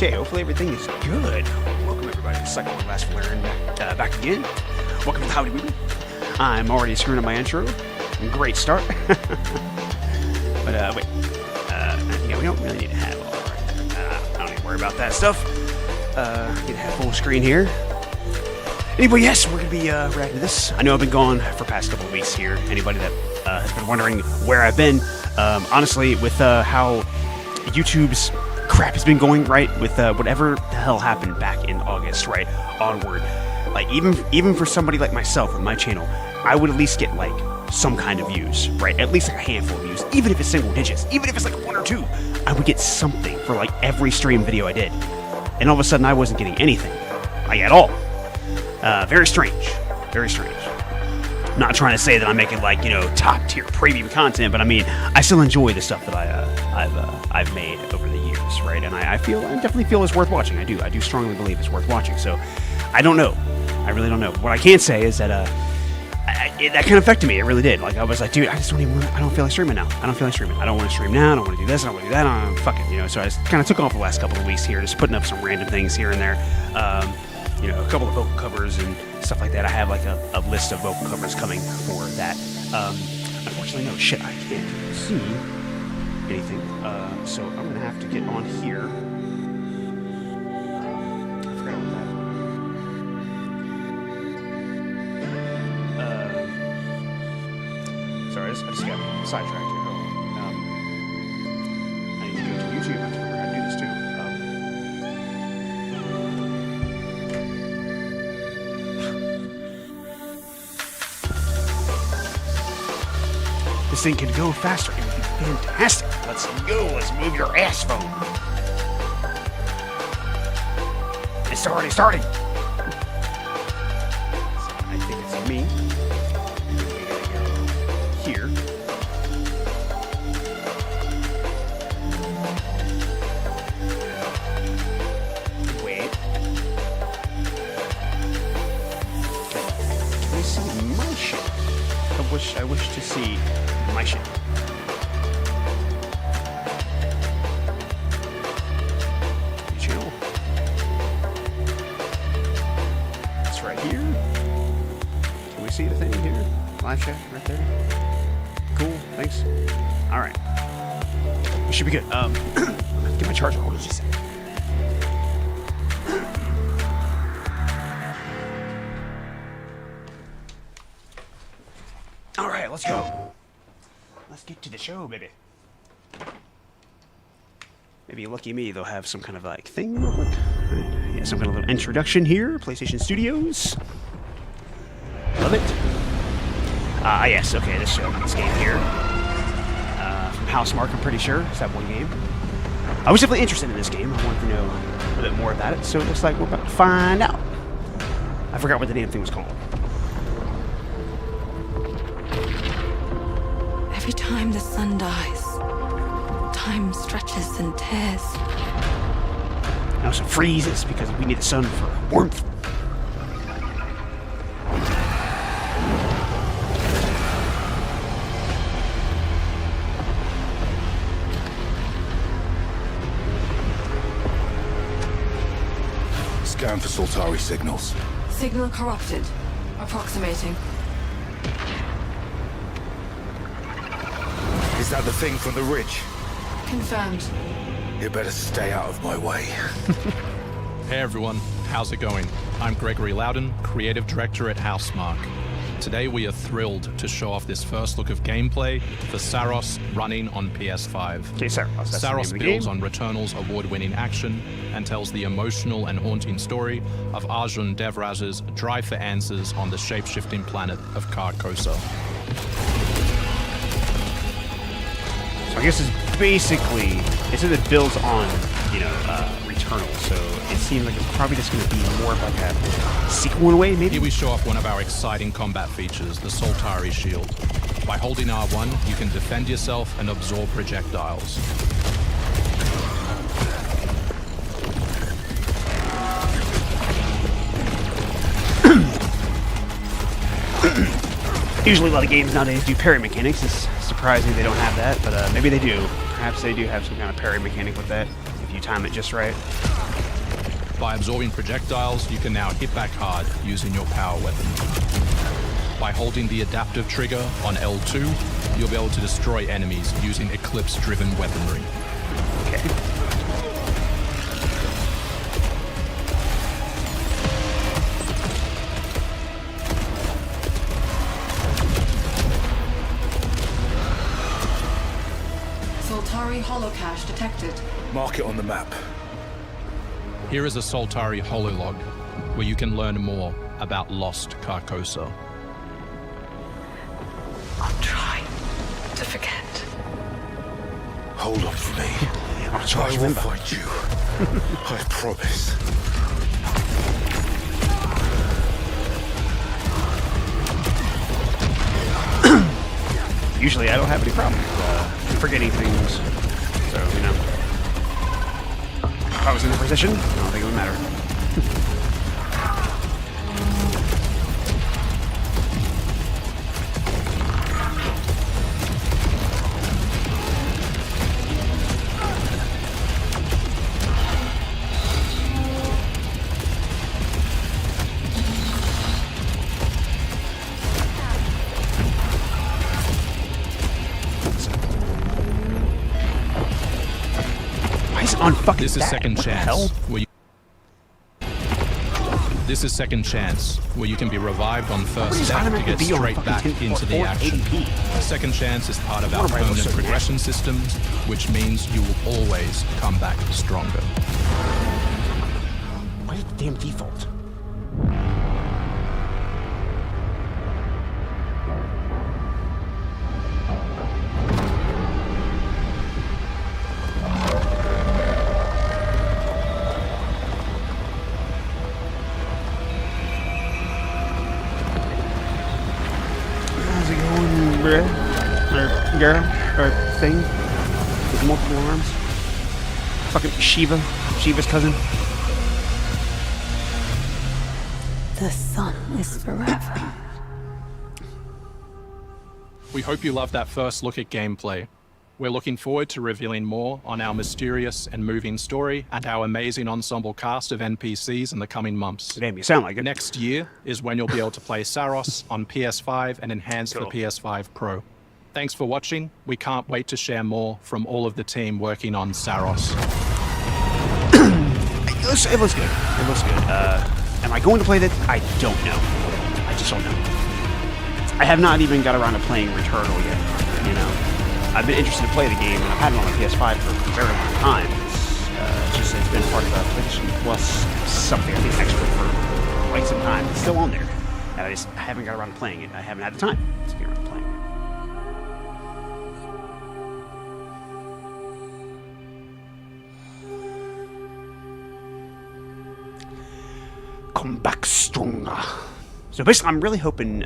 Okay, hopefully everything is good. Welcome everybody to Cycle and Last Flare back again. Welcome to the Howdy Movie. I'm already screwing up my intro. Great start. But wait. Yeah, we don't really need to have all right. I don't need to worry about that stuff. Get to have full screen here. Anyway, yes, we're going to be reacting to this. I know I've been gone for the past couple of weeks here. Anybody that has been wondering where I've been, honestly, with how YouTube's crap has been going, right, with whatever the hell happened back in August, right, onward, like, even for somebody like myself with my channel, I would at least get, like, some kind of views, right, at least like a handful of views, even if it's single digits, even if it's like 1 or 2, I would get something for, like, every stream video I did, and all of a sudden I wasn't getting anything, like, at all. Very strange, very strange. Not trying to say that I'm making, like, you know, top tier premium content, but I mean, I still enjoy the stuff that I've made over the years, right? And I definitely feel it's worth watching. I do strongly believe it's worth watching. So I don't know, I really don't know. What I can say is that that kind of affected me. It really did. Like, I was like, dude, I don't feel like streaming now. I don't feel like streaming. I don't want to stream now. I don't want to do this. I don't want to do that. Fuck it, you know. So I just kind of took off the last couple of weeks here, just putting up some random things here and there. You know, a couple of vocal covers and stuff like that. I have like a list of vocal covers coming for that. Unfortunately, no, shit, I can't see anything. So I'm going to have to get on here. I forgot about that. Sorry, I just got sidetracked here. I need to go to YouTube. I have to remember how to do this too. This thing can go faster. It would be fantastic. Let's go. Let's move your ass phone. It's already starting. So I think it's me. We're gonna go here. Wait. Can we see my shit? I wish to see my shit. Channel. It's right here. Can we see the thing here? Live chat right there. Cool. Thanks. All right. We should be good. Get my charger. Hold on just a second. All right, let's go. Let's get to the show, baby. Maybe lucky me, they'll have some kind of like thing real quick. Yeah, some kind of little introduction here. PlayStation Studios. Love it. Yes, okay, this game here. From Housemarque, I'm pretty sure. It's that one game. I was definitely interested in this game. I wanted to know a little bit more about it, so it looks like we're about to find out. I forgot what the damn thing was called. Every time the sun dies, time stretches and tears. Now some freezes because we need the sun for warmth. Scan for Soltari signals. Signal corrupted. Approximating. Is that the thing from the ridge? Confirmed. You better stay out of my way. Hey everyone, how's it going? I'm Gregory Loudon, Creative Director at Housemarque. Today we are thrilled to show off this first look of gameplay for Saros running on PS5. Okay, Saros. Saros builds on Returnal's award-winning action and tells the emotional and haunting story of Arjun Devraj's drive for answers on the shape-shifting planet of Carcosa. So I guess it's basically, it says it builds on, you know, Returnal, so it seems like it's probably just going to be more of like a sequel in a way, maybe? Here we show off one of our exciting combat features, the Soltari Shield. By holding R1, you can defend yourself and absorb projectiles. Usually a lot of games nowadays do parry mechanics. It's surprising they don't have that, but maybe they do. Perhaps they do have some kind of parry mechanic with that, if you time it just right. By absorbing projectiles, you can now hit back hard using your power weapon. By holding the adaptive trigger on L2, you'll be able to destroy enemies using eclipse-driven weaponry. Okay. Soltari holocache detected. Mark it on the map. Here is a Soltari hololog, where you can learn more about lost Carcosa. I'll try to forget. Hold on for me. I'll try I to will remember. find you. I promise. Usually I don't have any problem forgetting things. So, you know. If I was in the position, I don't think it would matter. Why is it on fucking This is that? second What the chance, hell? where you... This is second chance, where you can be revived on first Everybody's step to automatically get be on straight fucking back 10 into the action. 480p. Second chance is part of our What am I permanent so progression systems, which means you will always come back stronger. Why is the damn default? How's it going, bruh? Or girl? Or thing? With multiple arms? Fucking Shiva. Shiva's cousin. The sun is forever. We hope you loved that first look at gameplay. We're looking forward to revealing more on our mysterious and moving story and our amazing ensemble cast of NPCs in the coming months. Damn, you sound like it. Next year is when you'll be able to play Saros on PS5 and enhanced Cool. for PS5 Pro. Thanks for watching. We can't wait to share more from all of the team working on Saros. It looks good. It looks good. Am I going to play that? I don't know. I just don't know. I have not even got around to playing Returnal yet. You know, I've been interested to play the game, and I've had it on the PS5 for a very long time. It's just it's been part of the PlayStation Plus something I think extra for quite some time. It's still on there, and I haven't got around to playing it. I haven't had the time to get around to playing it. Come back stronger. So basically, I'm really hoping.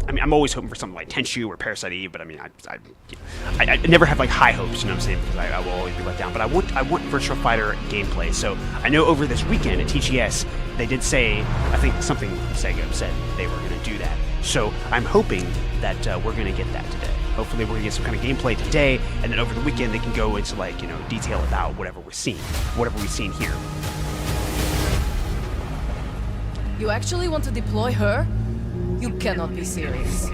I mean, I'm always hoping for something like Tenchu or Parasite Eve, but I mean, I never have like high hopes. You know what I'm saying? Because I will always be let down. But I want Virtua Fighter gameplay. So I know over this weekend at TGS, they did say, I think something Sega said they were going to do that. So I'm hoping that we're going to get that today. Hopefully, we're going to get some kind of gameplay today, and then over the weekend they can go into like detail about whatever we're seeing, whatever we've seen here. You actually want to deploy her? You cannot be serious.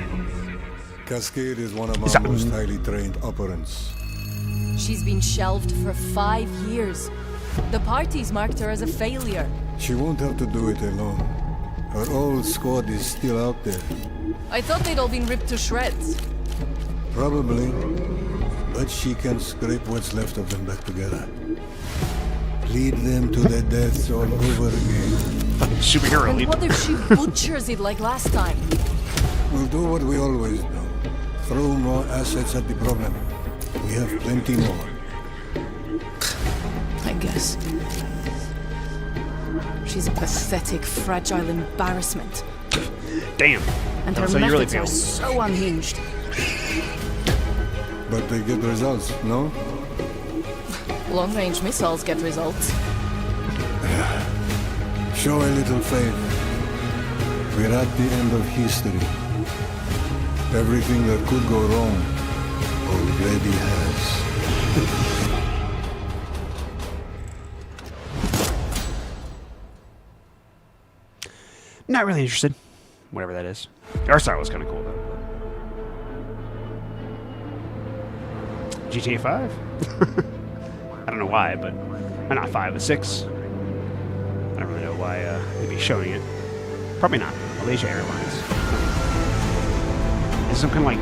Cascade is one of Is our that- most highly trained operants. She's been shelved for 5 years. The parties marked her as a failure. She won't have to do it alone. Her old squad is still out there. I thought they'd all been ripped to shreds. Probably. But she can scrape what's left of them back together. Lead them to their deaths all over again. Fucking superhero And leap. what if she butchers it like last time? We'll do what we always do. Throw more assets at the problem. We have plenty more. I guess. She's a pathetic, fragile embarrassment. Damn. And her So you really methods feel? are so unhinged. But they get results, no? Long-range missiles get results. Show a little faith. We're at the end of history. Everything that could go wrong already has. Not really interested. Whatever that is. The art style was kind of cool, though. GTA 5? I don't know why, but... not 5, but 6. I don't really know why they'd be showing it. Probably not. Malaysia Airlines. Is some kind of, like,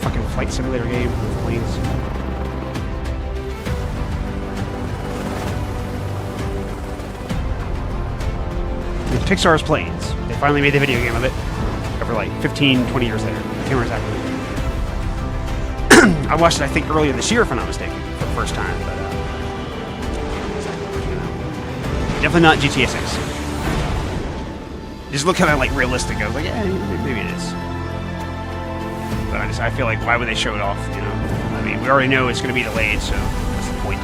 fucking flight simulator game with planes? Pixar's Planes. They finally made the video game of it over like 15, 20 years later. I can't remember exactly. I watched it, I think, earlier this year, if I'm not mistaken, for the first time. But definitely not GTA 6. Just look kind of like realistic. I was like, yeah, maybe it is. But I feel like, why would they show it off? You know, I mean, we already know it's going to be delayed, so what's the point?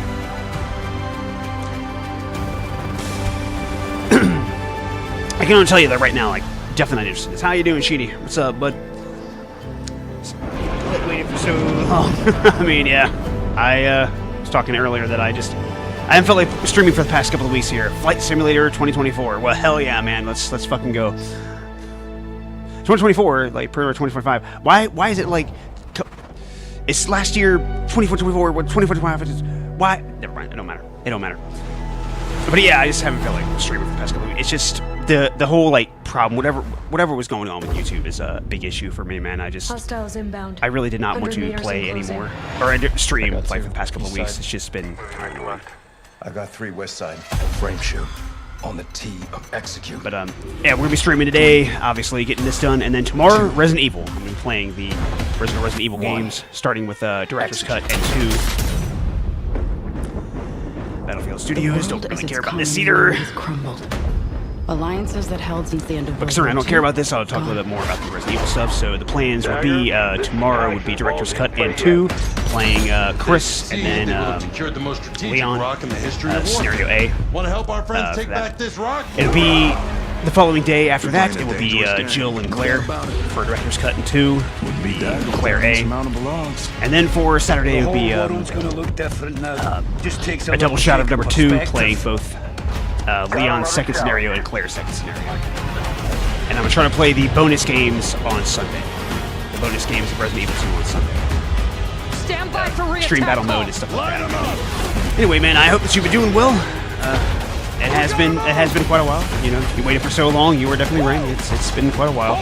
I can only tell you that right now, like, definitely not interested in this. How you doing, Sheedy? What's up, bud? Waited for so long. I mean, yeah. I was talking earlier that I haven't felt like streaming for the past couple of weeks here. Flight Simulator 2024. Well, hell yeah, man. Let's fucking go. 2024, like, per 2025. Why is it like... It's last year, 2024, what 2025 is... Why? Never mind. It don't matter. It don't matter. But yeah, I just haven't felt like streaming for the past couple of weeks. It's just... The whole, like, problem, whatever was going on with YouTube is a big issue for me, man. Hostiles inbound. I really did not want to play anymore. Or I did stream play for the past couple of weeks. It's just been... I got 3 west side. Frame shoot. On the T of execute. But, yeah, we're going to be streaming today, obviously, getting this done. And then tomorrow, Resident Evil. I'm going to be playing the Resident Evil games, starting with Director's Cut and 2. Battlefield Studios, don't really care about this either. Alliances that held since the end of But considering I don't care about this, I'll talk a little bit more about the Resident Evil stuff. So the plans would be, tomorrow would be Director's Cut and 2, playing Chris, and then Leon, Scenario A. Want to help our friends take back this rock? It'll be the following day after that. It will be Jill and Claire for Director's Cut and 2. Would be Claire A. And then for Saturday, it would be a double shot of number 2, playing both Leon's second scenario and Claire's second scenario. And I'm trying to play the bonus games on Sunday. The bonus games of Resident Evil 2 on Sunday. Stand by for Extreme battle mode and stuff like that. Anyway, man, I hope that you've been doing well. It has been quite a while. You know, you waited for so long. You were definitely right. It's been quite a while.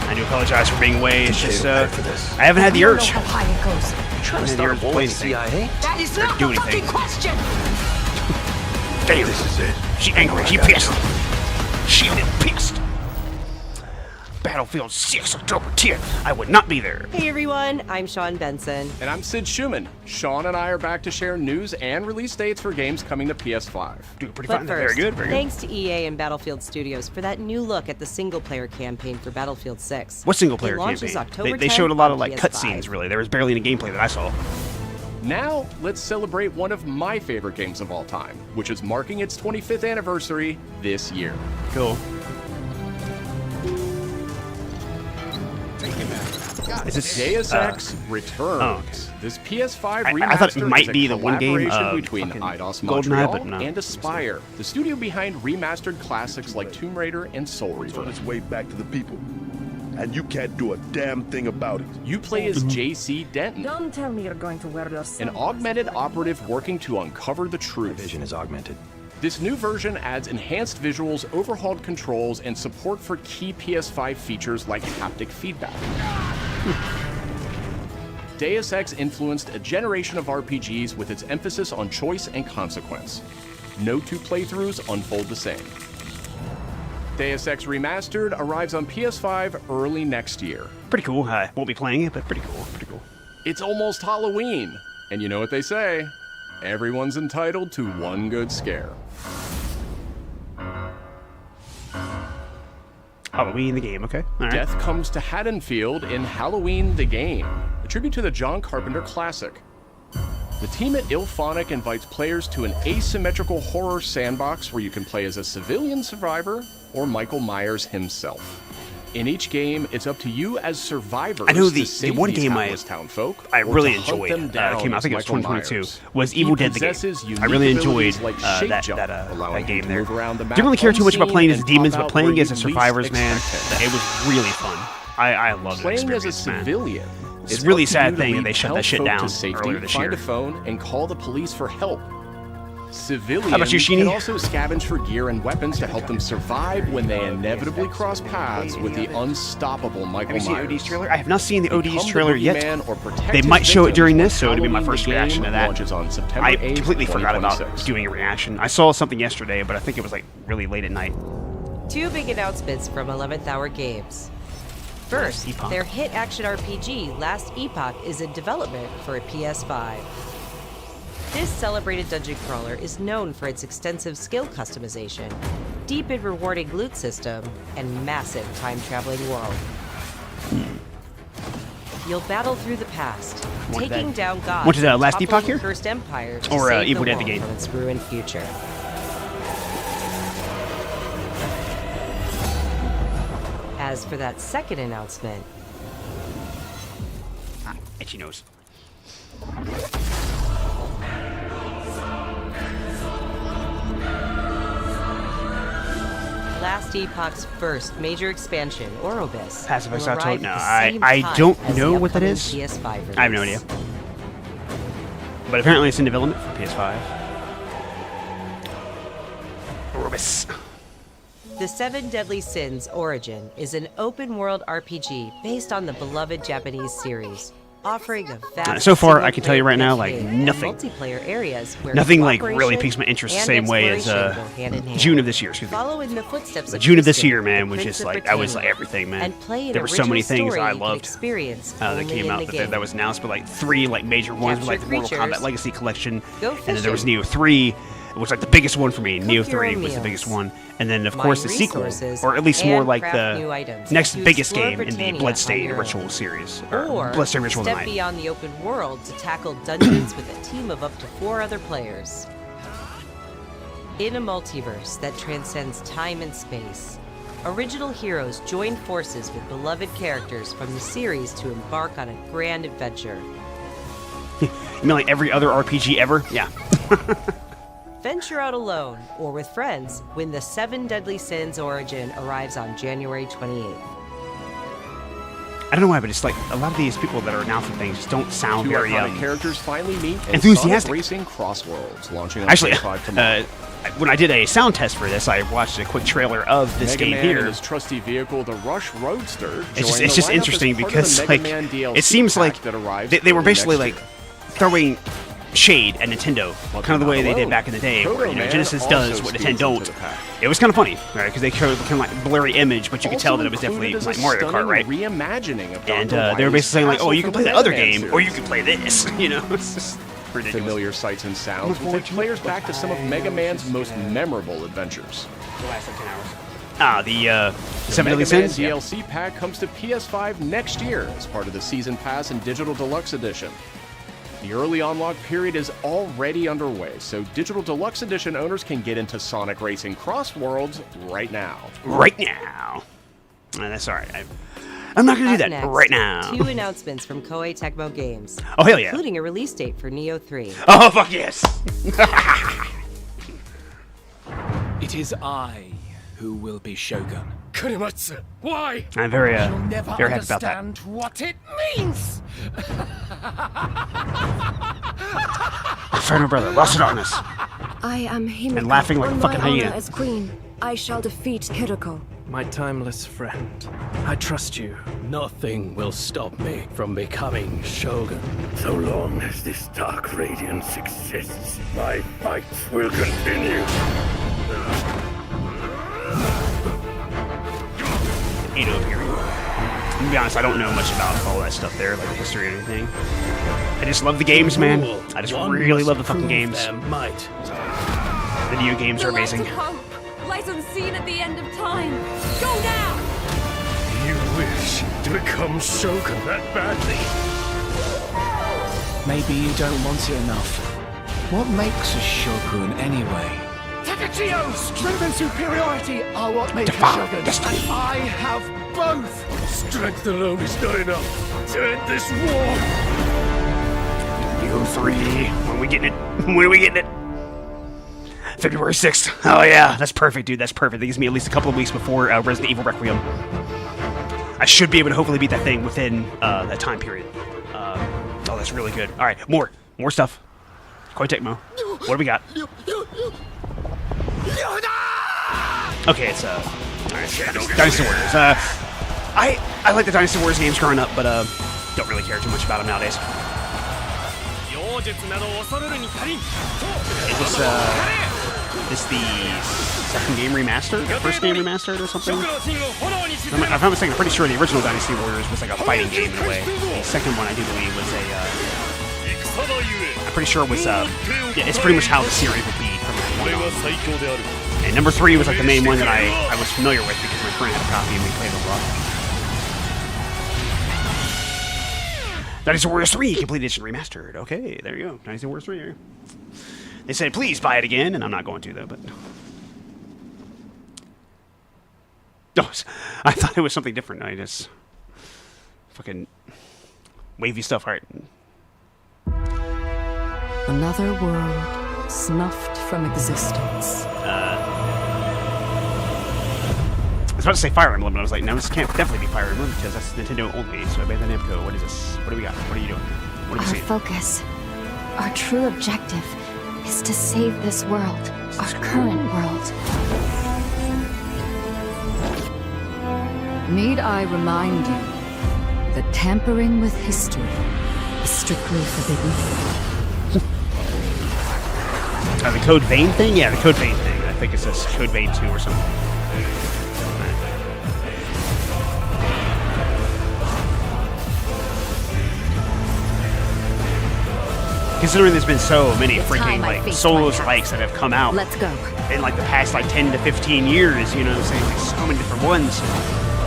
I do apologize for being away. It's just I haven't had the urge. I haven't had the urge to play anything. That is not do the anything. fucking question! Damn, this is it. She angry. She pissed. She pissed. Battlefield 6, October 10th. I would not be there. Hey everyone, I'm Sean Benson. And I'm Sid Schumann. Sean and I are back to share news and release dates for games coming to PS5. Dude, pretty But fun. first, Very good. Very good. thanks to EA and Battlefield Studios for that new look at the single-player campaign for Battlefield 6. What single player It launches campaign? October They showed a 10th lot of on like PS5. cutscenes. Really, there was barely any gameplay that I saw. Now, let's celebrate one of my favorite games of all time, which is marking its 25th anniversary this year. Cool. Is this Deus Ex Returns. Oh, okay. This PS5 remaster I thought it might is a be the one game, collaboration between fucking Eidos GoldenEye, Montreal but no. and Aspire, the studio behind remastered classics like Tomb Raider and Soul On Reaver. its way back to the people. And you can't do a damn thing about it. You play as J.C. Denton, Don't tell me you're going to wear those. an augmented operative working to uncover the truth. Vision is augmented. This new version adds enhanced visuals, overhauled controls, and support for key PS5 features like haptic feedback. Deus Ex influenced a generation of RPGs with its emphasis on choice and consequence. No two playthroughs unfold the same. Deus Ex Remastered arrives on PS5 early next year. Pretty cool. I won't be playing it, but pretty cool. Pretty cool. It's almost Halloween, and you know what they say? Everyone's entitled to one good scare. Halloween the game. Okay. All right. Death comes to Haddonfield in Halloween the Game, a tribute to the John Carpenter classic. The team at IllFonic invites players to an asymmetrical horror sandbox where you can play as a civilian survivor or Michael Myers himself. In each game, it's up to you as survivors I know to the save one these game hapless townfolk, I or really to hunt enjoyed. them down Came out, I as think it was Michael 2022. Myers. Was He Evil Dead the game? possesses I unique really enjoyed abilities like shape that jump, allowing him game to there. move around the map Didn't really care too much about unseen playing as and demons, pop but out playing where as a you least survivors, man, expect it was really fun. I loved Playing that as a experience, man. civilian, It's a really up to sad you to thing that lead they shut that shit townsfolk down to safety, earlier this find year. a phone, and call the police for help. Civilians How about you, Sheeny? can also scavenge for gear and weapons to help them survive when they inevitably cross paths with the unstoppable Michael Have you seen Myers. OD's trailer? I have not seen the Become OD's the trailer yet. boogeyman or protect They his might show it victims during when this, so it'll be my Halloween first the reaction to game that. launches on September I 8th, completely forgot about 2026. doing a reaction. I saw something yesterday, but I think it was like really late at night. Two big announcements from 11th Hour Games. First, Epoch. their hit action RPG, Last Epoch, is in development for a PS5. This celebrated dungeon crawler is known for its extensive skill customization, deep and rewarding loot system, and massive time-traveling world. You'll battle through the past, Wanted taking that- down gods wanted, and Last toppling Epoch here? cursed empires to Or, save Evil the Dead the world game? from its ruined future. As for that second announcement, Itchy nose. Last Epoch's first major expansion, Orobis, Pacific will Sato? arrive No, at the I same time don't as know the what that upcoming is. PS5 release. I have no idea. But apparently it's in development for PS5. Orbis. The Seven Deadly Sins Origin is an open-world RPG based on the beloved Japanese series, offering a vast So far, I can tell you right now, single-player like, campaign and nothing. multiplayer areas where Nothing like really cooperation piques my interest the and same way as exploration go hand in hand. June of this year. Excuse me. Follow in the footsteps But of June of this Tristan, year, man, the was Prince just of like that was like Britannia, everything, man. and play an There were so many original things story I you can loved experience that only came in out the that, game. that was announced, but like three like major ones, Capture like the Mortal creatures, Kombat Legacy Collection, go and then there was fishing. Neo 3, which was like the biggest one for me. Neo your 3 own was the meals. biggest one, and then of Mine course the sequel, resources or at least more and like craft new the items next to biggest explore game in the Britannia on Bloodstained your Ritual own. series, Or Bloodstained Ritual step Night. beyond the open world to tackle dungeons with a team of up to 4 other players. In a multiverse that transcends time and space, original heroes join forces with beloved characters from the series to embark on a grand adventure. You mean like every other RPG ever? Yeah. Venture out alone or with friends when the Seven Deadly Sins Origin arrives on January 28th. I don't know why, but it's like a lot of these people that are announcing things just don't sound Two very iconic characters finally meet in enthusiastic. Sonic Racing Crossworlds, launching on Actually, PS5 tomorrow. when I did a sound test for this, I watched a quick trailer of this Mega game Man here. and his trusty vehicle, the Rush Roadster. It's join just the lineup interesting as part of because the like Mega Man DLC it seems pack like that arrives they were early basically next like year. throwing shade at Nintendo, kind of the way they did back in the day, where Proto Man Genesis also does what speeds Nintendo into don't. the pack. It was kind of funny, right? Because they showed kind of like blurry image, but you could tell Also that it was definitely included is like a Mario Kart, stunning right? reimagining of And Dr. they were Wily's basically saying like, castle oh, you can from play the Mega other Man game, series. or you can play this. You know, it's just ridiculous. Familiar sights and sounds will take players back to some of Mega Man's most memorable adventures. The last 10 hours. Ah, the The Seven Deadly Mega Man Sins. Yeah. DLC pack comes to PS5 next year as part of the Season Pass and Digital Deluxe Edition. The early unlock period is already underway, so Digital Deluxe Edition owners can get into Sonic Racing Crossworlds right now. Right now. That's all right. I'm not going to do Up that next, right now. 2 announcements from Koei Tecmo Games. Oh, hell yeah. Including a release date for Neo 3. Oh, fuck yes. It is I who will be Shogun. Kurimatsu, why? I'm very, You'll never very happy about that. understand what it means. Friend or brother, lost it on us. I am Himiko. And laughing like a On fucking my honor hyena. as queen, I shall defeat Hiroko. My timeless friend, I trust you. Nothing will stop me from becoming Shogun. So long as this dark radiance exists, my fights will continue. Period. To be honest, I don't know much about all that stuff there, like the history or anything. I just love the games, man. I just really love the fucking games. Might. The new games are amazing. Light of hope lies unseen at the end of time. Go now! You wish to become Shogun that badly? Maybe you don't want it enough. What makes a Shogun anyway? To Strength and superiority are what make Defy a shogun, destiny. and I have both. Strength alone is not enough to end this war. You three. When are we getting it? When are we getting it? February 6th. Oh yeah, that's perfect, dude. That's perfect. That gives me at least a couple of weeks before Resident Evil Requiem. I should be able to hopefully beat that thing within that time period. Oh, that's really good. All right, more stuff. Koi Tecmo. What do we got? Okay, it's alright, Dynasty Warriors. I like the Dynasty Warriors games growing up, but don't really care too much about them nowadays. Is the second game remastered? The first game remastered or something? If I'm not mistaken, I'm pretty sure the original Dynasty Warriors was like a fighting game in a way. The second one, I do believe, was I'm pretty sure it was, yeah, it's pretty much how the series would be from that point on. And number 3 was like the main one that I was familiar with because my friend had a copy and we played it a lot. Dynasty Warriors 3 Complete Edition Remastered. Okay, there you go. Dynasty Warriors 3. They said, please buy it again, and I'm not going to, though, but... Oh, I thought it was something different. I just... Fucking... Wavy stuff, alright. Another world snuffed from existence. I was about to say Fire Emblem, but I was like, no, this can't definitely be Fire Emblem because that's Nintendo only. So Bandai Namco, what is this? What do we got? What are you doing? What are we Our seeing? focus, our true objective, is to save this world, our current world. Need I remind you that tampering with history is strictly forbidden? The Code Vein thing? Yeah, the Code Vein thing. I think it says Code Vein 2 or something. Considering there's been so many freaking like Souls likes that have come out in like the past like 10 to 15 years, you know what I'm saying? Like so many different ones.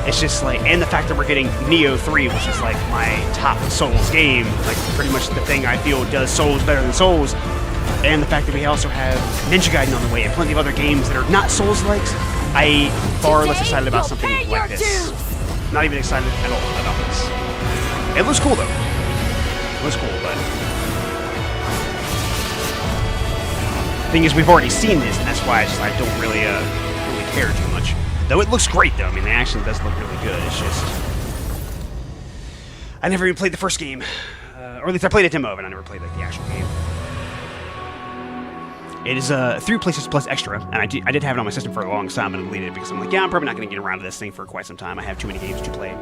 It's just like, and the fact that we're getting Neo 3, which is like my top Souls game, like pretty much the thing I feel does Souls better than Souls. And the fact that we also have Ninja Gaiden on the way and plenty of other games that are not Souls likes, I far less excited about something like this. Not even excited at all about this. It looks cool though. It looks cool, but thing is, we've already seen this, and that's why I don't really care too much. Though it looks great, though. I mean, the action does look really good. It's just I never even played the first game, or at least I played a demo of it. I never played like the actual game. It is through PlayStation Plus Extra, and I did have it on my system for a long time, and I deleted it because I'm like, yeah, I'm probably not going to get around to this thing for quite some time. I have too many games to play.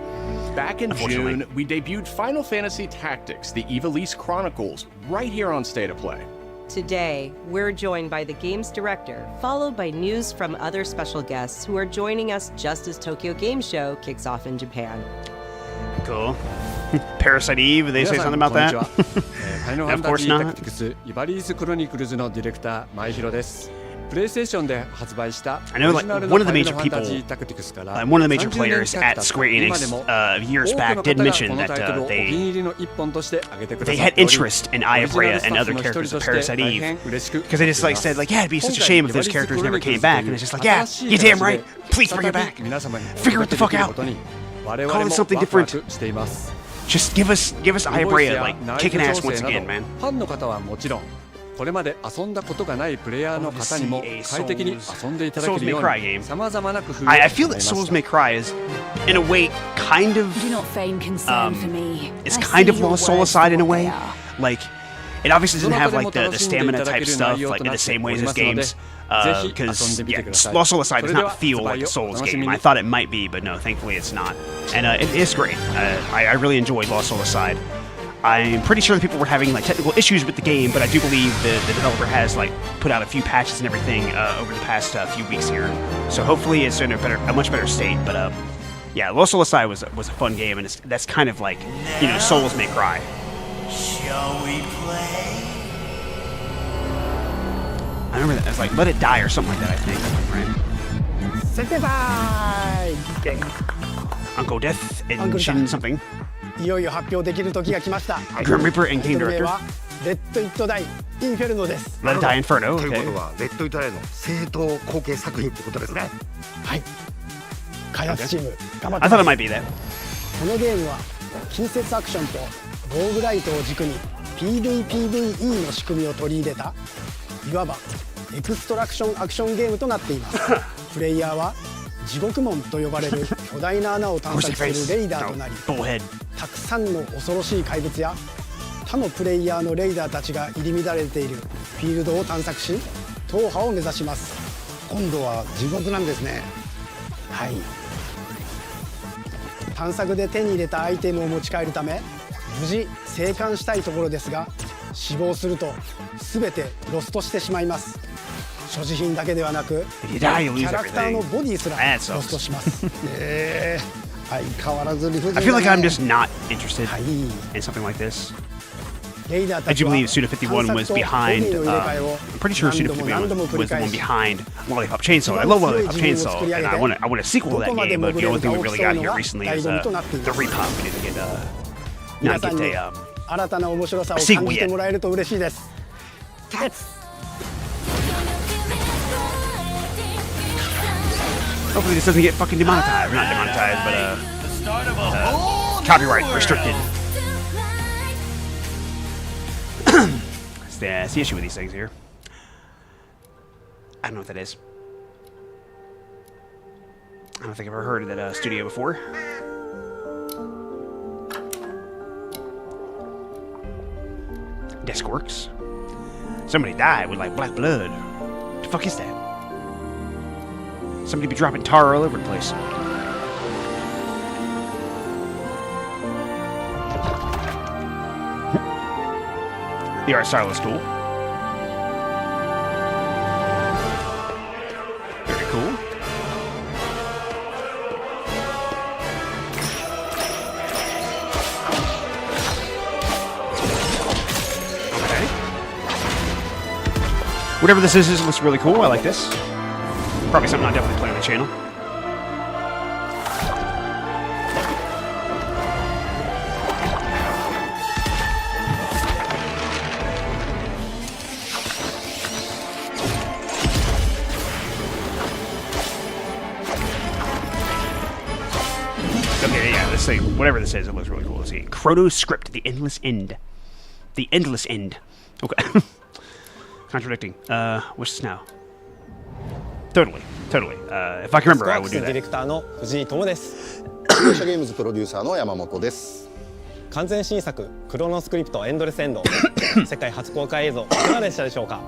Back in June, we debuted Final Fantasy Tactics: The Ivalice Chronicles right here on State of Play. Today, we're joined by the game's director, followed by news from other special guests who are joining us just as Tokyo Game Show kicks off in Japan. Cool. Parasite Eve, they say something about that? Of course not. イバリーズクロニクルズのディレクター前広です。PlayStation で発売した I know like one of the major people, one of the major players at Square Enix years back did mention that they had interest in Aya Freya and other characters of Parasite Eve because they just like said like, yeah, it'd be such a shame if those characters never came back, and it's just like, yeah, you're damn right, please bring it back, figure it the fuck out, call it something different, just give us Aya Freya like kicking ass once again, man. これまで遊んだことがないプレイヤーの方にも快適に遊んでいただけるように様々な工夫を I feel that Souls May Cry is, in a way, kind of it's kind of Lost Soul Aside in a way. Like, it obviously doesn't have like the stamina type stuff like in the same ways as games. Because Lost Soul Aside does not feel like a Souls game. I thought it might be, but no, thankfully it's not. And it is great. I really enjoyed Lost Soul Aside. I'm pretty sure that people were having like technical issues with the game, but I do believe the developer has like put out a few patches and everything over the past few weeks here. So hopefully it's in a much better state. But yeah, Lost Soul Aside was a fun game, and that's kind of like, you know, Souls May Cry. Shall we play? I remember that. It was like Let It Die or something like that, I think. Right? Uncle Death and Shin something. いよいよ発表できる時が来ました。Grim Reaper and Game Director. レッド・イット・ダイ・インフェルノです。 Let It Die Inferno. というこ Okay. とはレッド・イット・ダイの正統後継作品ってことですね。はい。開発チーム頑張っ I て thought ま it might be that. す。このゲームは近接アクションとローグライトを軸に PVPVE の仕組みを取り入れたいわばエクストラクションアクションゲームとなっています。プレイヤーは地獄門と呼ばれる巨大な穴を探索するレイダーとなり、たくさんの恐ろしい怪物や他のプレイヤーのレイダーたちが入り乱れているフィールドを探索し、踏破を目指します。今度は地獄なんですね。はい。探索で手に入れたアイテムを持ち帰るため無事生還したいところですが、死亡すると全てロストしてしまいます。所持品だけではなくキャラクターのボディすらロストします。相変わらず理不尽だね。 I feel like I'm just not interested in something like this. I do believe Suda 51 was behind. I'm pretty sure Suda 51 was the one behind Lollipop Chainsaw. I love Lollipop Chainsaw, and I want a sequel to that game. But the only thing we really got here recently is the repop. We didn't get a 新たな面白さを感じてもらえると嬉しいです。Hopefully this doesn't get fucking demonetized. Not demonetized, but copyright restricted. That's the issue with these things here. I don't know what that is. I don't think I've ever heard of that studio before. Desk works. Somebody died with like black blood. What the fuck is that? Somebody be dropping tar all over the place. The art style is cool. Very cool. Okay. Whatever this is, looks really cool. I like this. Probably something I'll definitely play on the channel. Okay, yeah, let's see. Whatever this is, it looks really cool. Let's see. Chrono Script, The Endless End. The Endless End. Okay. Contradicting. What's this now? Totally. If I can remember, I would do that. ディレクターの藤井智です。弊社ゲームズプロデューサーの山本です。完全新作クロノスクリプトエンドレスエンド世界初公開映像いかがでしたでしょうか。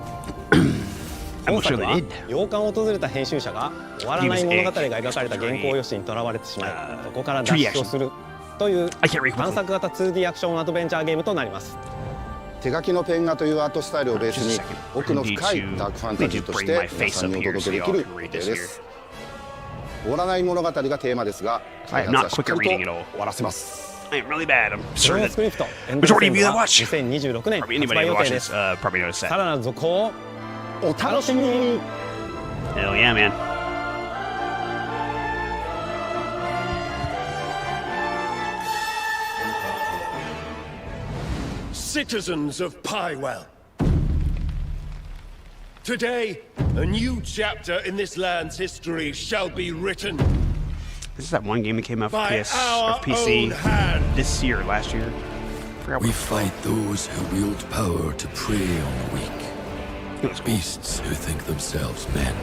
本作は洋館を訪れた編集者が終わらない物語が描かれた原稿用紙にとらわれてしまい、そこから脱出をするという探索型 2D アクションアドベンチャーゲームとなります。手書きのペン画というアートスタイルをベースに奥の深いダークファンタジーとして皆さんにお届けできる予定です。終わらない物語がテーマですが、開発はしっかりと終わらせます。I am really bad. I'm クロ sure ノスクリ that プトエンドレスエン majority of ド you that は watch, 2026年 probably 発 anybody 売 that 予定 watches, です。 probably knows さ that. らなる続報をお楽しみに。 Hell yeah, man. Citizens of Pywell. Today, a new chapter in this land's history shall be written. This is that one game that came out for By PS our or PC own hand. this year, last year. We fight those who wield power to prey on the weak. Beasts who think themselves men.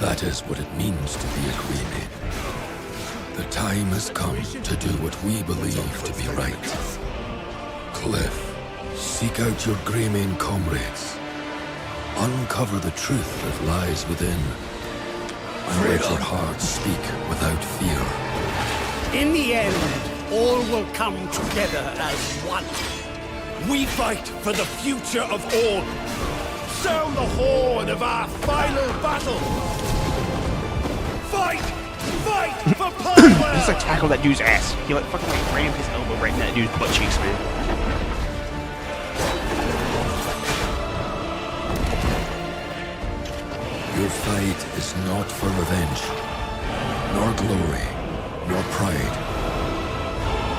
That is what it means to be a Greyman. The time has come to do what we believe to be right. Cliff, seek out your Greyman comrades. Uncover the truth that lies within. And let your hearts speak without fear. In the end, all will come together as one. We fight for the future of all. Sound the horn of our final battle. Fight! Fight for Pywell! Just like tackle that dude's ass. He like fucking like rammed his elbow right in that dude's butt cheeks, man. Your fight is not for revenge, nor glory, nor pride.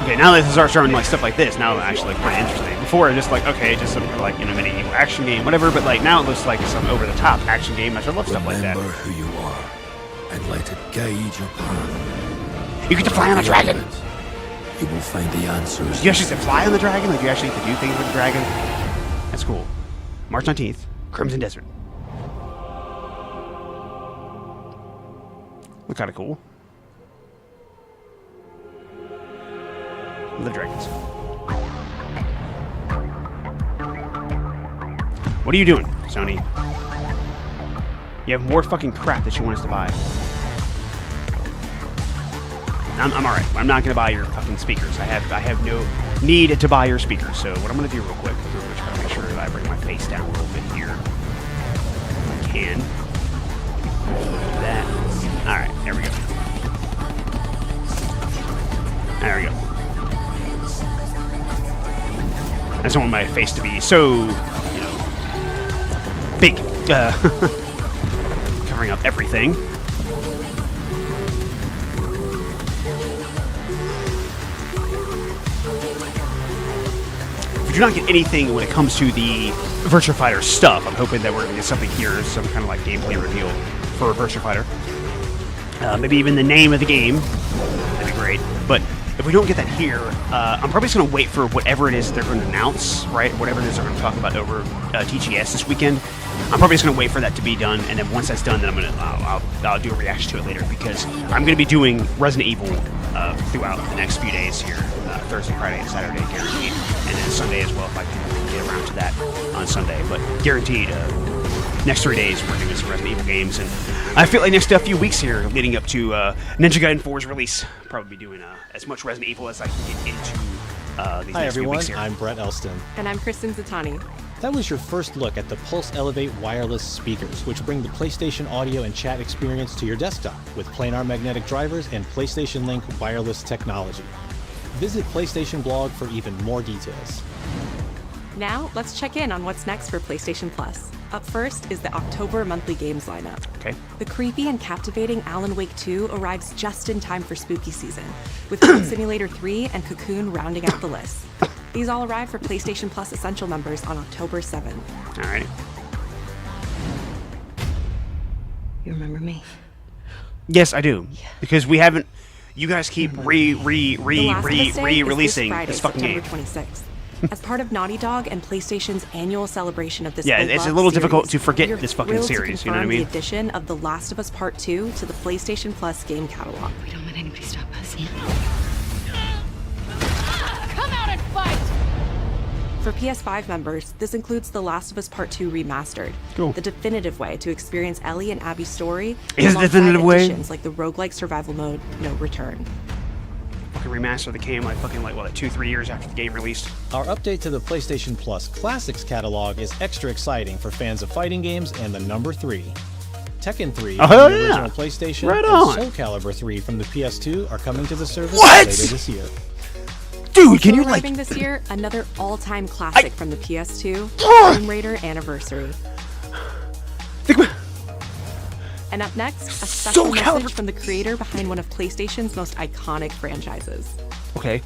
Okay, now that they start showing like stuff like this, now it's actually like pretty interesting. Before it just like, okay, just some kind of like, you know, medieval action game, whatever, but like now it looks like some over-the-top action game. I love stuff like that. Remember who you are and let it guide your path. You get to fly on a dragon! You will find the answers. You actually get to fly on the dragon? Like you actually get to do things with the dragon? That's cool. March 19th, Crimson Desert. Look kind of cool. The dragons. What are you doing, Sony? You have more fucking crap that you want us to buy. I'm alright. I'm not gonna buy your fucking speakers. I have no need to buy your speakers. So what I'm gonna do real quick is I'm gonna try to make sure that I bring my face down a little bit here. If I can. That. Alright, there we go. There we go. I just don't want my face to be so, you know, big, covering up everything. We do not get anything when it comes to the Virtua Fighter stuff. I'm hoping that we're going to get something here, some kind of like gameplay reveal for Virtua Fighter. Maybe even the name of the game. That'd be great. But if we don't get that here, I'm probably just going to wait for whatever it is they're going to announce, right? Whatever it is they're going to talk about over TGS this weekend. I'm probably just going to wait for that to be done, and then once that's done, then I'll do a reaction to it later, because I'm going to be doing Resident Evil throughout the next few days here, Thursday, Friday, and Saturday, guaranteed, and then Sunday as well if I can get around to that on Sunday, but guaranteed. Next 3 days we're doing some Resident Evil games, and I feel like next few weeks here, leading up to Ninja Gaiden 4's release, probably be doing as much Resident Evil as I can get into these Hi next few everyone, weeks here. I'm Brett Elston. And I'm Kristen Zatani. That was your first look at the Pulse Elevate wireless speakers, which bring the PlayStation audio and chat experience to your desktop with planar magnetic drivers and PlayStation Link wireless technology. Visit PlayStation blog for even more details. Now, let's check in on what's next for PlayStation Plus. Up first is the October monthly games lineup. Okay. The creepy and captivating Alan Wake 2 arrives just in time for spooky season, with Goat Simulator 3 and Cocoon rounding out the list. These all arrive for PlayStation Plus Essential members on October 7th. All right. You remember me? Yes, I do. Because we haven't. You guys keep re-releasing this fucking September game. 26th. As part of Naughty Dog and PlayStation's annual celebration of this Yeah, it's a beloved little difficult series, to forget we are this fucking thrilled to series, you know what I confirm mean? The addition of The Last of Us Part 2 to the PlayStation Plus game catalog. We don't let anybody stop us. Come out and fight! For PS5 members, this includes The Last of Us Part 2 Remastered, Cool. the definitive way to experience Ellie and Abby's story, Is the alongside definitive way? additions like the roguelike survival mode No Return. Fucking remaster that came like 2-3 years after the game released. Our update to the PlayStation Plus Classics catalog is extra exciting for fans of fighting games and the number 3. Tekken 3 Oh, from the yeah. original PlayStation Right and on. Soul Calibur 3 from the PS2 are coming to the service What? later this year. Dude, can you Arriving like? this year, another all-time classic from the PS2, Tomb Raider Anniversary. And up next, a special Soul message Calibur. from the creator behind one of PlayStation's most iconic franchises. Okay.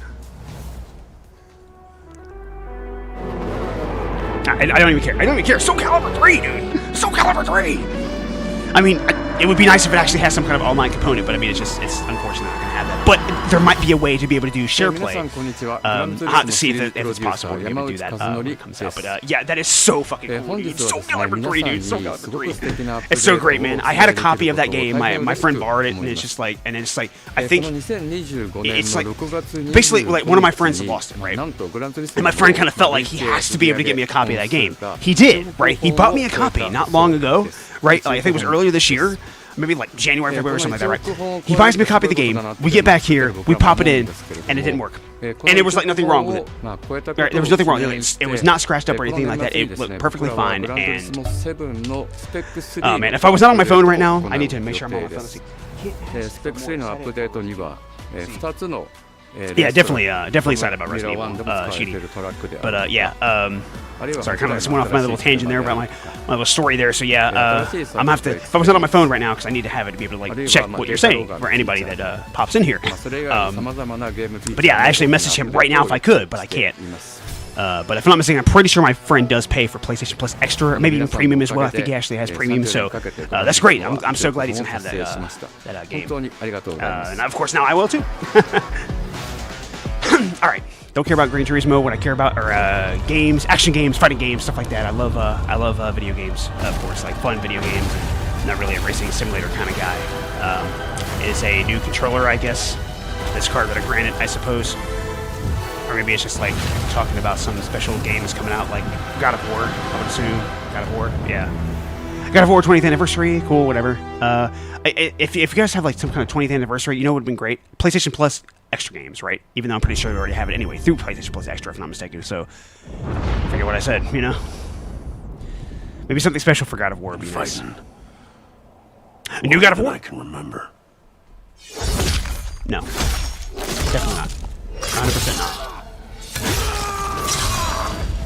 I don't even care. I don't even care. Soul Calibur 3, dude. Soul Calibur 3. I mean, it would be nice if it actually has some kind of online component, but I mean, it's unfortunately not going to have that. But there might be a way to be able to do share play. I'll have to see if it's possible to be able to do that when it comes out. But yeah, that is so fucking cool, dude. Soul Calibur 3, dude. Soul Calibur 3. It's so great, man. I had a copy of that game. My friend borrowed it, and it's just like, I think it's like, basically, like one of my friends lost it, right? And my friend kind of felt like he has to be able to get me a copy of that game. He did, right? He bought me a copy not long ago, right? Like, I think it was earlier this year. Maybe like January, February, or something like that, right? He buys me a copy of the game, we get back here, we pop it in, and it didn't work. And there was like nothing wrong with it. Right, there was nothing wrong. It was not scratched up or anything like that. It looked perfectly fine. And oh man, if I was not on my phone right now, I need to make sure I'm on my phone. Yeah, definitely excited about Resident Evil, Shidi. But yeah, Sorry, kind of just went off my little tangent there about my little story there. So yeah, I'm gonna have to. If I was not on my phone right now, because I need to have it to be able to like check what you're saying for anybody that pops in here. But yeah, I actually message him right now if I could, but I can't. But if I'm not mistaken, I'm pretty sure my friend does pay for PlayStation Plus Extra, or maybe even Premium as well. I think he actually has Premium, so that's great. I'm so glad he's gonna have that game. And of course now I will too. All right. Don't care about Gran Turismo. What I care about are games, action games, fighting games, stuff like that. I love video games, of course, like fun video games. And not really a racing simulator kind of guy. It is a new controller, I guess. This card that I granted, I suppose. Or maybe it's just like talking about some special games coming out, like God of War, I would assume. God of War, yeah. God of War 20th anniversary, cool, whatever. If you guys have like some kind of 20th anniversary, you know what would have been great? PlayStation Plus Extra games, right? Even though I'm pretty sure you already have it anyway through PlayStation Plus Extra, if I'm not mistaken. So, forget what I said, you know? Maybe something special for God of War would be nice. A new God of War? I can remember. No. Definitely not. 100% not.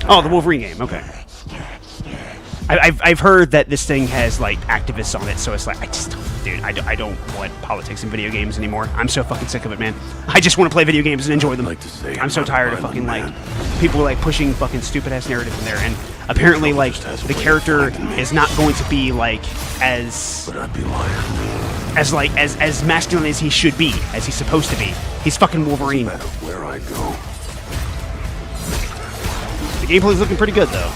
Oh, the Wolverine game, okay. I've heard that this thing has like activists on it, so it's like I don't want politics in video games anymore. I'm so fucking sick of it, man. I just want to play video games and enjoy them. I'm so tired of fucking like people like pushing fucking stupid ass narratives in there, and apparently like the character is not going to be like as masculine as he should be, as he's supposed to be. He's fucking Wolverine. No matter where I go. The gameplay's looking pretty good though.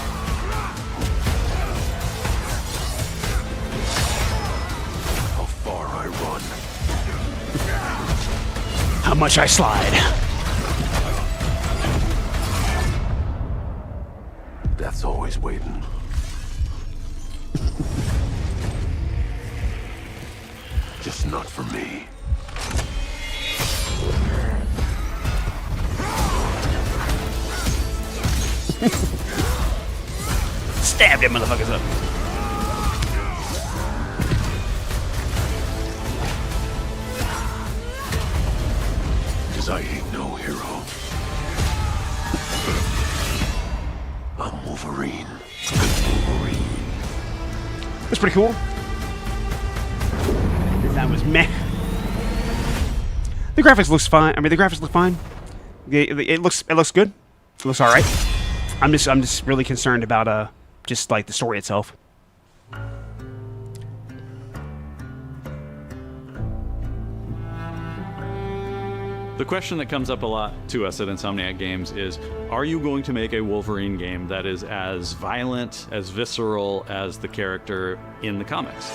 How much I slide. Death's always waiting. Just not for me. Stab them motherfuckers up. I ain't no hero. I'm Wolverine. That's pretty cool. That was meh. The graphics looks fine. I mean, the graphics look fine. It looks good. It looks all right. I'm just really concerned about just like the story itself. The question that comes up a lot to us at Insomniac Games is, are you going to make a Wolverine game that is as violent, as visceral as the character in the comics?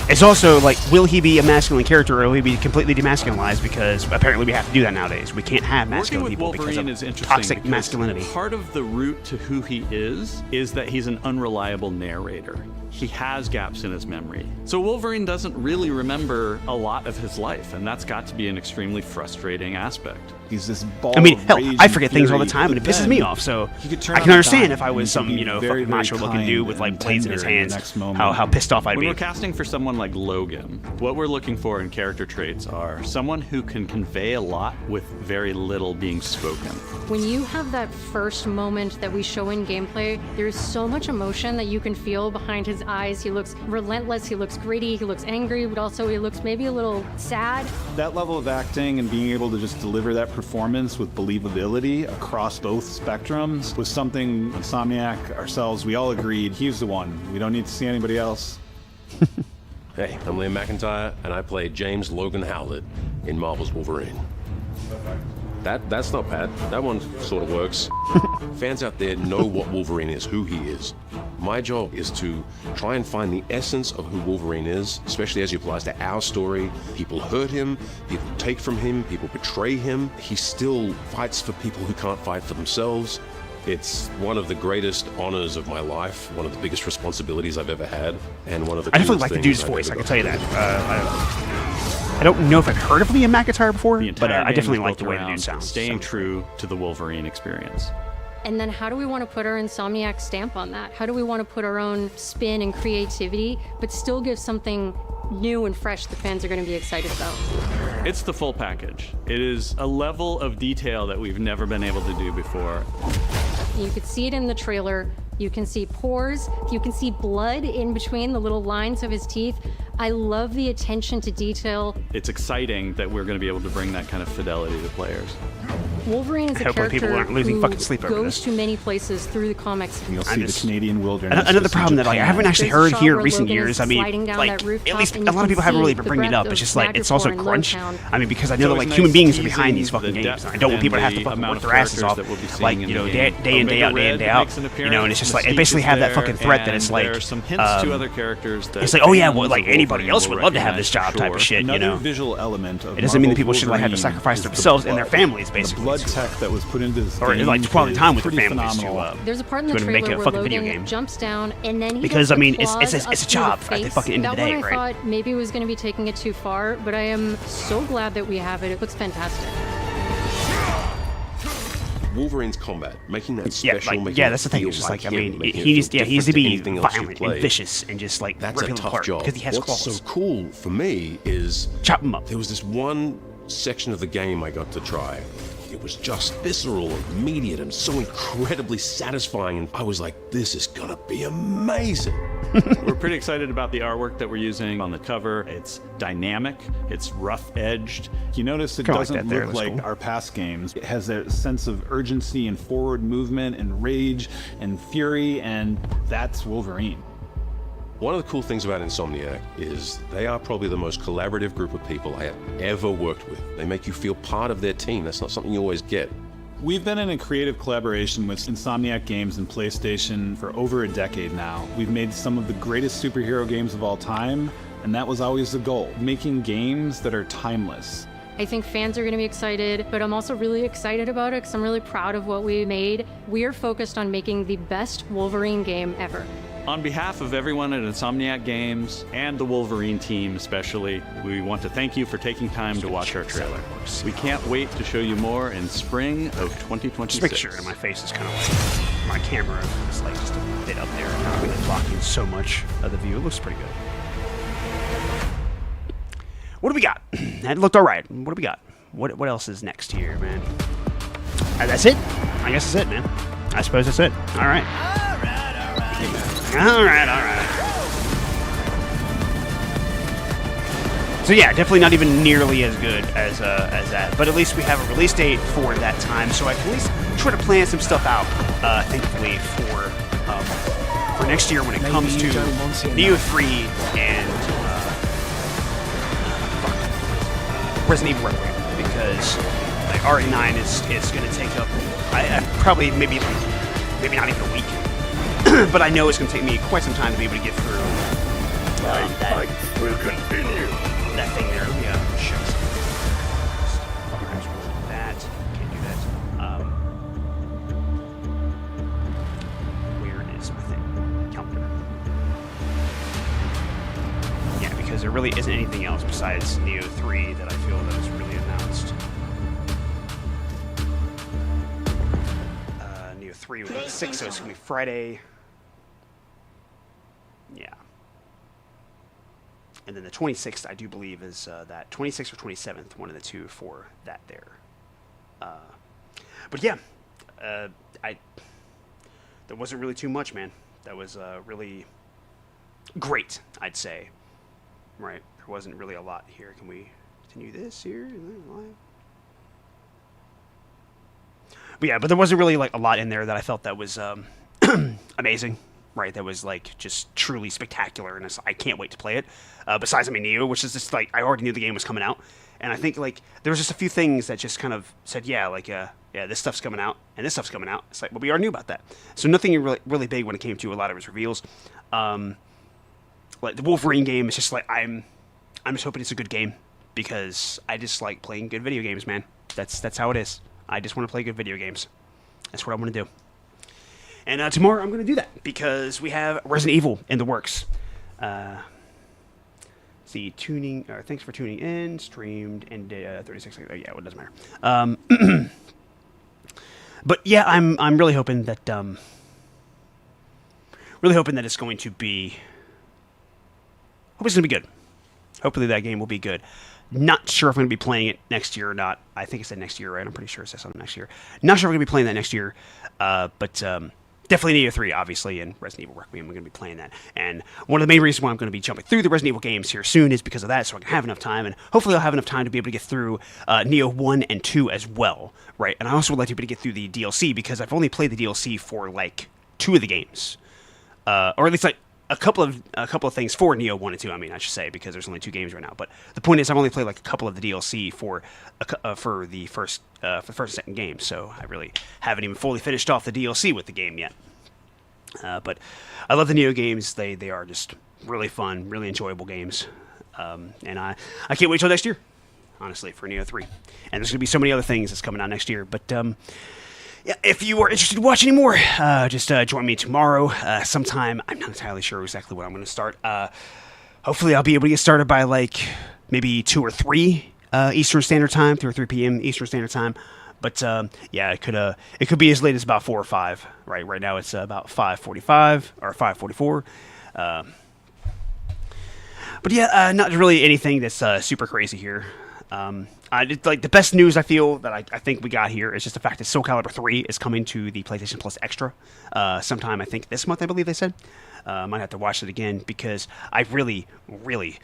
It's also like, will he be a masculine character or will he be completely demasculinized? Because apparently we have to do that nowadays. We can't have masculine people because of toxic masculinity. Part of the root to who he is that he's an unreliable narrator. He has gaps in his memory. So Wolverine doesn't really remember a lot of his life, and that's got to be an extremely frustrating aspect. He's this ball I mean, of hell, rage I forget and things all fury, the time, and it pisses me off, so I can understand if I was some, fucking macho-looking dude with, like, blades in his hands, how pissed off I'd be. When we're casting for someone like Logan, what we're looking for in character traits are someone who can convey a lot with very little being spoken. When you have that first moment that we show in gameplay, there's so much emotion that you can feel behind his eyes. He looks relentless, he looks gritty, he looks angry, but also he looks maybe a little sad. That level of acting and being able to just deliver that performance with believability across both spectrums was something Insomniac, ourselves, we all agreed he's the one. We don't need to see anybody else. Hey, I'm Liam McIntyre, and I play James Logan Howlett in Marvel's Wolverine. That's not bad. That one sort of works. Fans out there know what Wolverine is, who he is. My job is to try and find the essence of who Wolverine is, especially as it applies to our story. People hurt him, people take from him, people betray him. He still fights for people who can't fight for themselves. It's one of the greatest honors of my life, one of the biggest responsibilities I've ever had, and one of the I definitely like the dude's voice, I can tell you that. I don't know if I've heard of Liam McIntyre before, but I definitely like the way the dude sounds. Staying true to the Wolverine experience. And then how do we want to put our Insomniac stamp on that? How do we want to put our own spin and creativity, but still give something new and fresh the fans are going to be excited about? It's the full package. It is a level of detail that we've never been able to do before. You could see it in the trailer. You can see pores. You can see blood in between the little lines of his teeth. I love the attention to detail. It's exciting that we're going to be able to bring that kind of fidelity to players. Wolverine is a character who goes to many places through the comics. You'll see the Canadian wilderness. Another problem that I haven't actually heard here in recent years. I mean, like, at least a lot of people haven't really been bringing it up. It's just like, it's also crunch. I mean, because I know that like human beings are behind these fucking games. I don't want people to have to fucking work their asses off, like, you know, day in, day out, you know, and it's just like, it basically have that fucking threat that it's like, there's some hints to other characters that it's like, oh yeah, well, like anybody else would love to have this job type of shit, you know. Visual element of it doesn't mean that people should like have to sacrifice themselves and their families, basically. The blood tech that was put into this or game like quality time with their families phenomenal. There's a part in the trailer where Logan jumps down and then he because I mean it's a job at the fucking end of the day, right? That one I right? thought maybe it was going to be taking it too far, but I am so glad that we have it. It looks fantastic. Wolverine's combat, making that special, yeah, that's the thing. It's just like, I mean, he needs to be violent and vicious and just like that's a tough job. Because he has What's claws. so cool for me is chop him up. There was this one section of the game I got to try. It was just visceral and immediate and so incredibly satisfying. And I was like, this is gonna be amazing. We're pretty excited about the artwork that we're using on the cover. It's dynamic, it's rough-edged. You notice it doesn't look like our past games. It has that sense of urgency and forward movement and rage and fury, and that's Wolverine. One of the cool things about Insomniac is they are probably the most collaborative group of people I have ever worked with. They make you feel part of their team. That's not something you always get. We've been in a creative collaboration with Insomniac Games and PlayStation for over a decade now. We've made some of the greatest superhero games of all time, and that was always the goal, making games that are timeless. I think fans are going to be excited, but I'm also really excited about it because I'm really proud of what we made. We are focused on making the best Wolverine game ever. On behalf of everyone at Insomniac Games and the Wolverine team especially, we want to thank you for taking time to watch our trailer. We can't wait to show you more in spring of 2026. Just make sure my face is kind of like my camera is like just a bit up there, not really blocking so much of the view. It looks pretty good. What do we got? That looked all right. What do we got? What else is next here, man? That's it. I guess that's it, man. I suppose that's it. All right. All right. So yeah, definitely not even nearly as good as that. But at least we have a release date for that time, so I can at least try to plan some stuff out. Thankfully for next year when it comes to Neo 3 and Resident Evil Requiem, because like RE9 is going to take up probably maybe not even a week. But I know it's going to take me quite some time to be able to get through fight will continue. That thing there. Yeah, shucks. That can't do that. Where is my thing? Calendar. Yeah, because there really isn't anything else besides Neo 3 that I feel that was really announced. Neo 3 was the 6th, so it's going to be Friday. Yeah. And then the 26th, I do believe, is that 26th or 27th, one of the two for that there. But yeah, there wasn't really too much, man. That was really great, I'd say. Right? There wasn't really a lot here. Can we continue this here? But yeah, but there wasn't really like a lot in there that I felt that was amazing. Right, that was like just truly spectacular, and I can't wait to play it. Besides, I mean, Neo, which is just like I already knew the game was coming out, and I think like there was just a few things that just kind of said, yeah, like yeah, this stuff's coming out, and this stuff's coming out. It's like, well, we already knew about that. So nothing really big when it came to a lot of its reveals. Like the Wolverine game is just like I'm just hoping it's a good game because I just like playing good video games, man. That's how it is. I just want to play good video games. That's what I want to do. And tomorrow I'm going to do that because we have Resident Evil in the works. See, thanks for tuning in. Streamed and 36. Yeah, well, it doesn't matter. But yeah, I'm really hoping that it's going to be. Hope it's going to be good. Hopefully that game will be good. Not sure if I'm going to be playing it next year or not. I think it said next year, right? I'm pretty sure it says something next year. Not sure if I'm going to be playing that next year, but definitely Neo 3, obviously, and Resident Evil Requiem. We're going to be playing that. And one of the main reasons why I'm going to be jumping through the Resident Evil games here soon is because of that, so I can have enough time, and hopefully I'll have enough time to be able to get through Neo 1 and 2 as well, right? And I also would like to be able to get through the DLC, because I've only played the DLC for, like, 2 of the games. Or at least, like, a couple of things for Neo 1 and 2, I should say, because there's only 2 games right now. But the point is, I've only played like a couple of the DLC for the first and second game, so I really haven't even fully finished off the DLC with the game yet. But I love the Neo games. They are just really fun, really enjoyable games, and I can't wait till next year, honestly, for Neo 3. And there's going to be so many other things that's coming out next year, but yeah, if you are interested in watching any more, just join me tomorrow sometime. I'm not entirely sure exactly when I'm going to start. Hopefully I'll be able to get started by like maybe 2 or 3 Eastern Standard Time, 2 or 3 p.m. Eastern Standard Time. But yeah, it could be as late as about 4 or 5. Right now it's about 5:45 or 5:44. But yeah, not really anything that's super crazy here. Like the best news I feel that I think we got here is just the fact that Soul Calibur 3 is coming to the PlayStation Plus Extra sometime, I think this month, I believe they said. I might have to watch it again because I really, really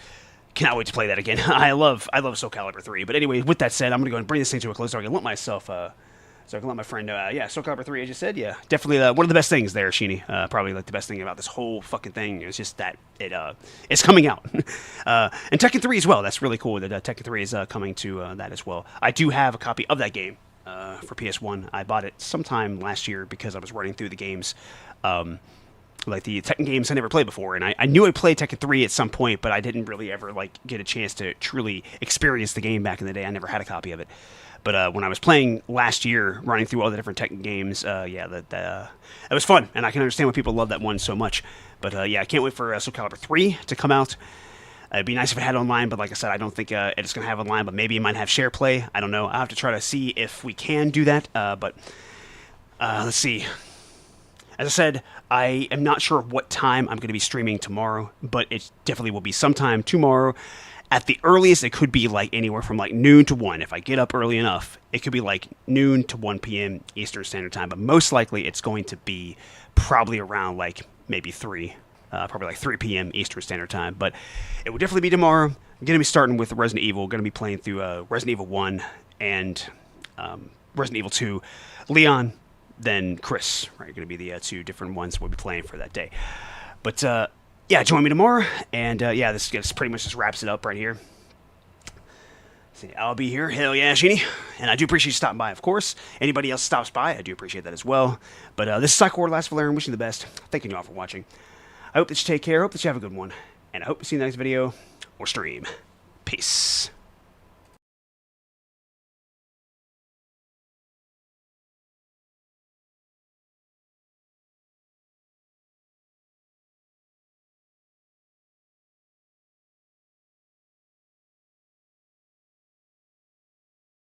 cannot wait to play that again. I love Soul Calibur 3. But anyway, with that said, I'm going to go and bring this thing to a close so I can let myself, so I can let my friend know. Yeah, Soul Calibur 3, I just said, yeah, definitely one of the best things there, Sheeny. Probably like the best thing about this whole fucking thing is just that it's coming out. And Tekken 3 as well. That's really cool that Tekken 3 is coming to that as well. I do have a copy of that game for PS1. I bought it sometime last year because I was running through the games. Like the Tekken games I never played before, and I knew I'd play Tekken 3 at some point, but I didn't really ever like get a chance to truly experience the game back in the day. I never had a copy of it. But when I was playing last year, running through all the different Tekken games, yeah, it was fun, and I can understand why people love that one so much. But yeah, I can't wait for Soul Calibur 3 to come out. It'd be nice if it had online, but like I said, I don't think it's going to have online, but maybe it might have share play. I don't know. I'll have to try to see if we can do that, but let's see. As I said, I am not sure what time I'm going to be streaming tomorrow, but it definitely will be sometime tomorrow. At the earliest, it could be like anywhere from like noon to 1. If I get up early enough, it could be like noon to 1 p.m. Eastern Standard Time. But most likely, it's going to be probably around like maybe 3, probably like 3 p.m. Eastern Standard Time. But it will definitely be tomorrow. I'm going to be starting with Resident Evil. Going to be playing through Resident Evil 1 and Resident Evil 2. Leon, then Chris, right? Going to be the 2 different ones we'll be playing for that day. But yeah, join me tomorrow, and yeah, this pretty much just wraps it up right here. See, I'll be here, hell yeah, Sheeny, and I do appreciate you stopping by, of course. Anybody else stops by, I do appreciate that as well. But this is Psycho Last Valerian, wishing you the best. Thanking you all for watching. I hope that you take care, I hope that you have a good one, and I hope to see you in the next video or stream. Peace.